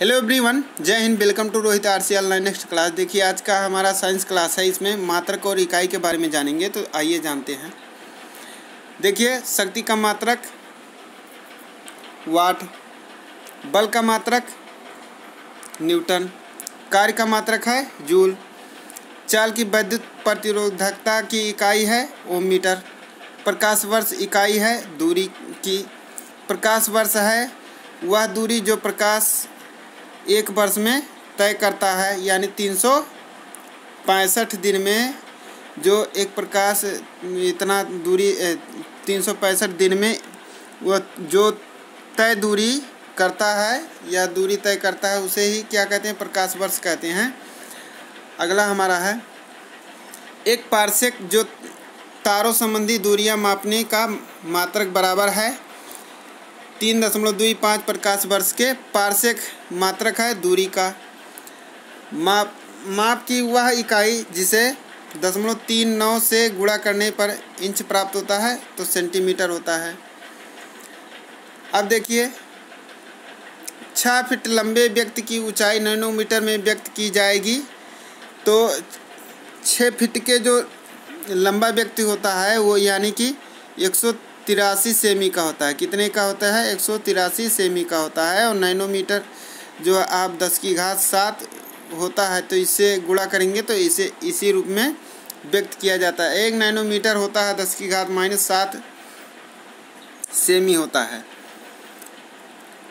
Hello everyone, जय हिंद। Welcome to Rohit RC online next class. देखिए आज का हमारा साइंस क्लास है, इसमें मात्रक और इकाई के बारे में जानेंगे। तो आइए जानते हैं। देखिए, शक्ति का मात्रक वाट, बल का मात्रक न्यूटन, कार्य का मात्रक है जूल, चाल की विद्युत प्रतिरोधकता की इकाई है ओम मीटर, प्रकाश वर्ष इकाई है दूरी की। प्रकाश वर्ष है वह दूरी जो प्रकाश एक वर्ष में तय करता है, यानी 365 दिन में जो एक प्रकाश इतना दूरी 365 दिन में वह जो तय दूरी करता है या दूरी तय करता है उसे ही क्या कहते हैं, प्रकाश वर्ष कहते हैं। अगला हमारा है एक पारसेक, जो तारों संबंधी दूरियां मापने का मात्रक बराबर है 3.25 प्रकाश वर्ष के। पारसेक मात्रक है दूरी का। माप की वह इकाई जिसे 0.39 से गुणा करने पर इंच प्राप्त होता है तो सेंटीमीटर होता है। अब देखिए, 6 फीट लंबे व्यक्ति की ऊंचाई नैनोमीटर में व्यक्त की जाएगी, तो 6 फीट के जो लंबा व्यक्ति होता है वो यानी कि 183 सेमी का होता है। कितने का होता है? 183 सेमी का होता है। और नैनोमीटर जो आप 10⁻7 होता है, तो इससे गुणा करेंगे तो इसे इसी रूप में व्यक्त किया जाता है। 1 नैनोमीटर होता है 10⁻7 सेमी होता है।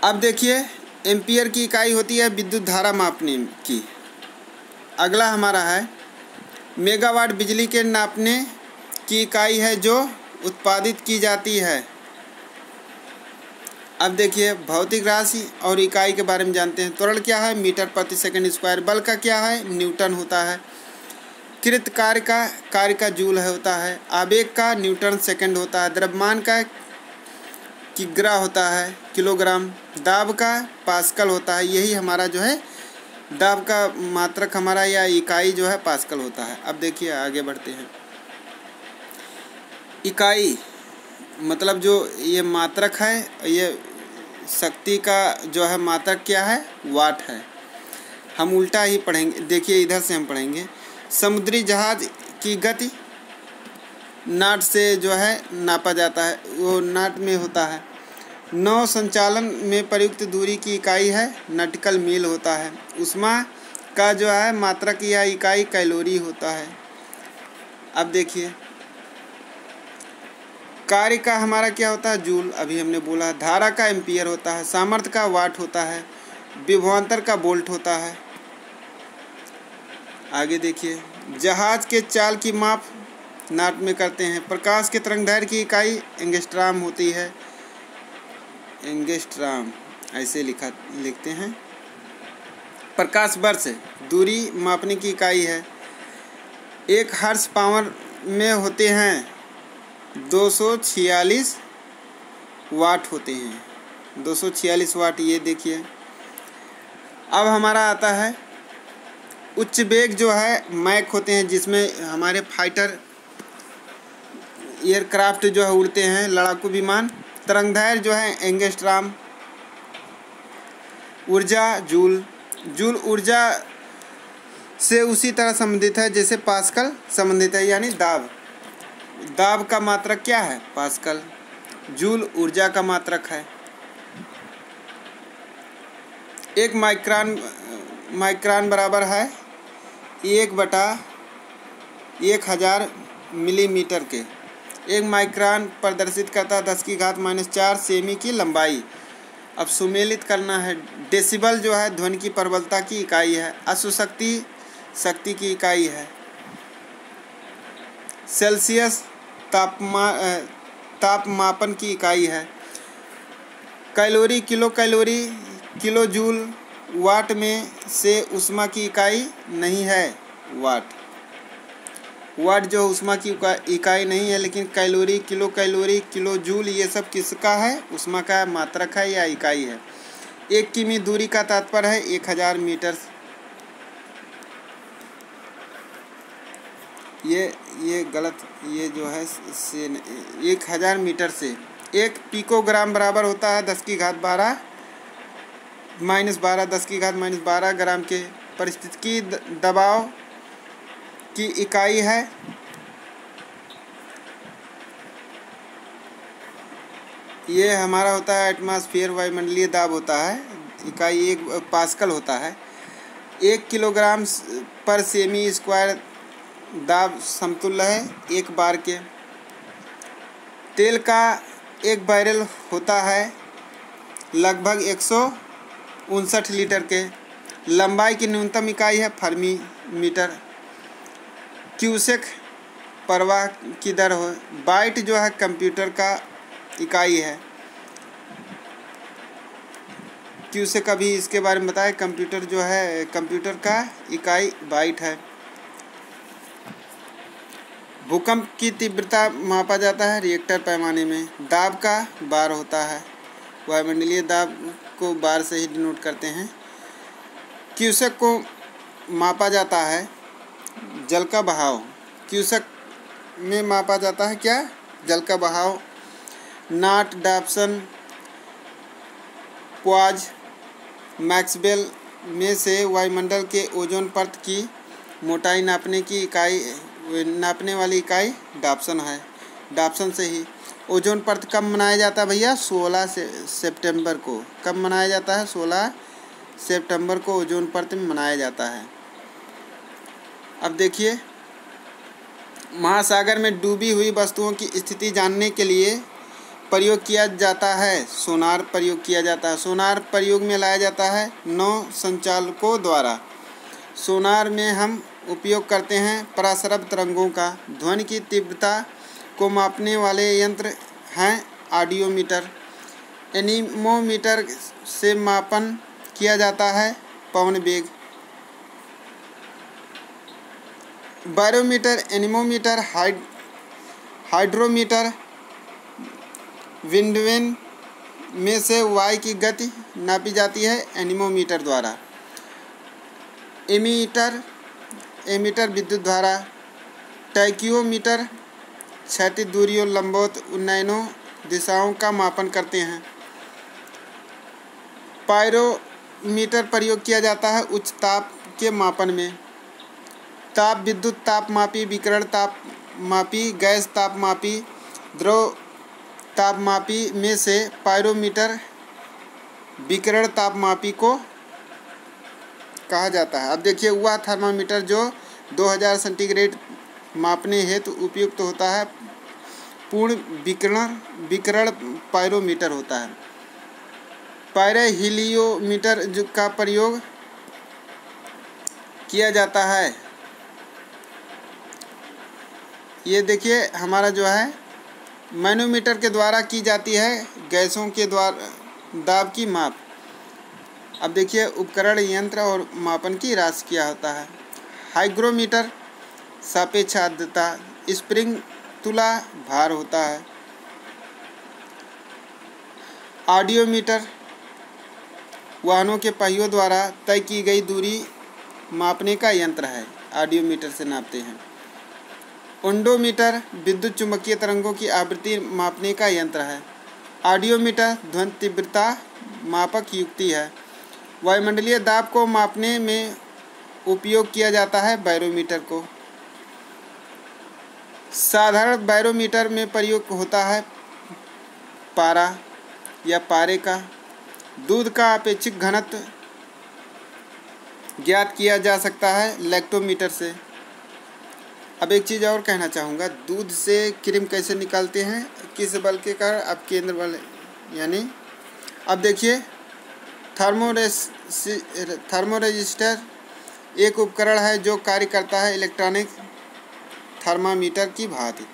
अब देखिए, एम्पियर की इकाई होती है विद्युत धारा मापने की। अगला हमारा है मेगावाट, बिजली के नापने की इकाई है जो उत्पादित की जाती है। अब देखिए, भौतिक राशि और इकाई के बारे में जानते हैं। त्वरण क्या है? मीटर प्रति सेकंड स्क्वायर। बल का क्या है? न्यूटन होता है। कृत कार्य का जूल होता है। आवेग का न्यूटन सेकंड होता है। द्रव्यमान का किग्रा होता है, किलोग्राम। दाब का पास्कल होता है। यही हमारा जो है दाब का मात्रक हमारा या इकाई जो है पास्कल होता है। अब देखिए आगे बढ़ते हैं। इकाई मतलब जो ये मात्रक है, ये शक्ति का जो है मात्रक क्या है? वाट है। हम उल्टा ही पढ़ेंगे। देखिए इधर से हम पढ़ेंगे। समुद्री जहाज की गति नाट से जो है नापा जाता है, वो नाट में होता है। नौ संचालन में प्रयुक्त दूरी की इकाई है नॉटिकल मील होता है। ऊष्मा का जो है मात्रक या इकाई कैलोरी होता है। अब देखिए, कार्य का हमारा क्या होता है? जूल, अभी हमने बोला। धारा का एम्पियर होता है। सामर्थ्य का वाट होता है। विभवांतर का वोल्ट होता है। आगे देखिए, जहाज के चाल की माप नाट में करते हैं। प्रकाश के तरंगदैर्घ्य की इकाई एंगस्ट्राम होती है। एंगस्ट्राम ऐसे लिखते हैं। प्रकाश वर्ष दूरी मापने की इकाई है। 1 हर्ट्ज पावर में होते हैं 246 वाट होते हैं। 246 वाट, ये देखिए। अब हमारा आता है उच्च वेग जो है मैक होते हैं, जिसमें हमारे फाइटर एयरक्राफ्ट जो है उड़ते हैं, लड़ाकू विमान। तरंगदैर्घ्य जो है एंगस्ट्राम। ऊर्जा जूल। जूल ऊर्जा से उसी तरह संबंधित है जैसे पास्कल संबंधित है, यानी दाब। दाब का मात्रक क्या है? पास्कल। जूल ऊर्जा का मात्रक है। 1 माइक्रोन बराबर है 1/1000 मिलीमीटर के। 1 माइक्रोन प्रदर्शित करता है 10⁻⁻4 सेमी की लंबाई। अब सुमेलित करना है। डेसिबल जो है ध्वनि की प्रबलता की इकाई है। अश्व शक्ति की इकाई है। सेल्सियस तापमापन की इकाई है। Calorie kilo calorie, kilo joule. Watt में से ऊष्मा की इकाई नहीं है वाट। वाट जो ऊष्मा की इकाई नहीं है, लेकिन कैलोरी, किलो जूल ये सब किसका है? ऊष्मा का मात्रक है या इकाई है। 1 किमी दूरी का तात्पर्य है 1000 मीटर। ये गलत, ये जो है से 1000 मीटर से। 1 पिकोग्राम बराबर होता है 10⁻12 -12 10⁻⁻12 ग्राम के परिस्थितिकी दबाव की इकाई है। ये हमारा होता है एटमॉस्फेयर, वायुमंडलीय दाब होता है। इकाई 1 पास्कल होता है। 1 किलोग्राम पर सेमी स्क्वायर दाब समतुल्य है 1 बार के। तेल का एक बैरल होता है लगभग 159 लीटर के। लंबाई की न्यूनतम इकाई है फर्मी मीटर। क्यूसेक प्रवाह की दर हो। बाइट जो है कंप्यूटर का इकाई है। क्यूसेक अभी इसके बारे में बताया। कंप्यूटर जो है, कंप्यूटर का इकाई बाइट है। भूकंप की तीव्रता मापा जाता है रिएक्टर पैमाने में। दाब का बार होता है। वायुमंडलीय दाब को बार से ही डिनोट करते हैं। क्यूसेक को मापा जाता है जल का बहाव। क्यूसेक में मापा जाता है क्या? जल का बहाव। नाट, डॉप्सन, क्वाज, मैक्सवेल में से वायुमंडल के ओजोन परत की मोटाई नापने वाली इकाई डॉप्सन है। डॉप्सन से ही ओजोन परत कब मनाया जाता है भैया? 16 सितंबर को। कब मनाया जाता है? 16 सितंबर को ओजोन परत में मनाया जाता है। अब देखिए, महासागर में डूबी हुई वस्तुओं की स्थिति जानने के लिए प्रयोग किया जाता है सोनार प्रयोग किया जाता है। सोनार प्रयोग में लाया जाता है नौ संचालकों द्वारा। सोनार में हम उपयोग करते हैं पराश्रव्य तरंगों का। ध्वनि की तीव्रता को मापने वाले यंत्र हैं ऑडियोमीटर। एनीमोमीटर से मापन किया जाता है पवन वेग। बैरोमीटर, एनीमोमीटर, हाइड्रोमीटर, विंडवेन में से वायु की गति नापी जाती है एनीमोमीटर द्वारा। एमीटर विद्युत धारा। टैक्योमीटर क्षैतिज दूरी और लंबवत उन्नयनों दिशाओं का मापन करते हैं। पायरोमीटर प्रयोग किया जाता है उच्च ताप के मापन में। ताप विद्युत तापमापी, विकिरण तापमापी, गैस तापमापी, द्रव तापमापी में से पायरोमीटर विकिरण तापमापी को कहा जाता है। अब देखिए, वह थर्मामीटर जो 2000 सेंटीग्रेड मापने हेतु उपयुक्त होता है पूर्ण विकिरण पायरोमीटर होता है। पायरोहीलियोमीटर का प्रयोग किया जाता है। ये देखिए, हमारा जो है मैनोमीटर के द्वारा की जाती है गैसों के द्वारा दाब की माप। अब देखिए, उपकरण, यंत्र और मापन की राशि क्या होता है। हाइग्रोमीटर सापेक्ष आर्द्रता, स्प्रिंग तुला भार होता है। ऑडियोमीटर वाहनों के पहियों द्वारा तय की गई दूरी मापने का यंत्र है। ऑडियोमीटर से नापते हैं। ओडोमीटर विद्युत चुम्बकीय तरंगों की आवृत्ति मापने का यंत्र है। ऑडियोमीटर ध्वनि तीव्रता मापक युक्ति है। वायुमंडलीय दाब को मापने में उपयोग किया जाता है बैरोमीटर को। साधारण बैरोमीटर में प्रयोग होता है पारा या पारे का। दूध का अपेक्षित घनत्व ज्ञात किया जा सकता है लैक्टोमीटर से। अब एक चीज़ और कहना चाहूँगा, दूध से क्रीम कैसे निकालते हैं, किस बल के कारण? अब केंद्र बल, यानी अब देखिए, थर्मोरेजिस्टर एक उपकरण है जो कार्य करता है इलेक्ट्रॉनिक थर्मामीटर की भांति।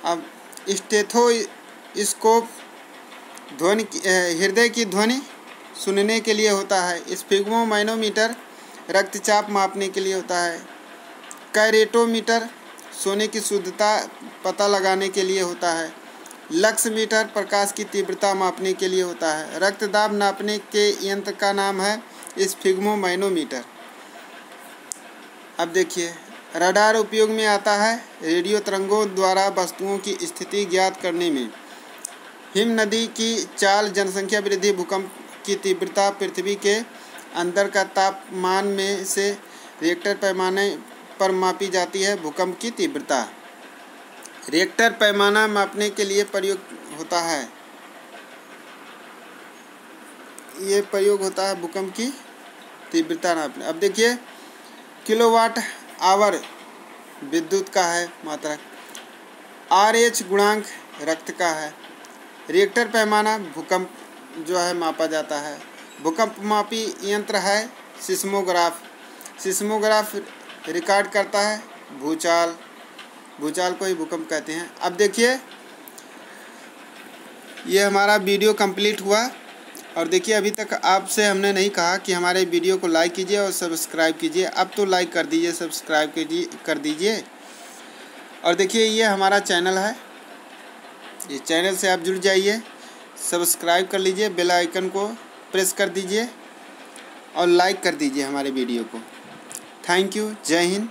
अब स्टेथोस्कोप हृदय की ध्वनि सुनने के लिए होता है। स्फिग्मोमैनोमीटर रक्तचाप मापने के लिए होता है। कैरेटोमीटर सोने की शुद्धता पता लगाने के लिए होता है। लक्समीटर प्रकाश की तीव्रता मापने के लिए होता है। रक्तदाब नापने के यंत्र का नाम है स्फिग्मोमैनोमीटर। अब देखिए, रडार उपयोग में आता है रेडियो तरंगों द्वारा वस्तुओं की स्थिति ज्ञात करने में। हिम नदी की चाल, जनसंख्या वृद्धि, भूकंप की तीव्रता पृथ्वी के अंदर का तापमान में से रिएक्टर पैमाने पर मापी जाती है। भूकंप की तीव्रता रिएक्टर पैमाना मापने के लिए प्रयोग होता है। ये प्रयोग होता है भूकंप की तीव्रता नापने। अब देखिए किलोवाट आवर विद्युत का है मात्रक। RH गुणांक रक्त का है। रिएक्टर पैमाना भूकंप जो है मापा जाता है। भूकंप मापी यंत्र है सिस्मोग्राफ। सिस्मोग्राफ रिकॉर्ड करता है भूचाल। भूचाल को ही भूकंप कहते हैं। अब देखिए ये हमारा वीडियो कंप्लीट हुआ। और देखिए अभी तक आपसे हमने नहीं कहा कि हमारे वीडियो को लाइक कीजिए और सब्सक्राइब कीजिए। अब तो लाइक कर दीजिए, सब्सक्राइब कर दीजिए। और देखिए ये हमारा चैनल है, ये चैनल से आप जुड़ जाइए, सब्सक्राइब कर लीजिए, बेल आइकन को प्रेस कर दीजिए और लाइक कर दीजिए हमारे वीडियो को। Thank you. जय हिंद।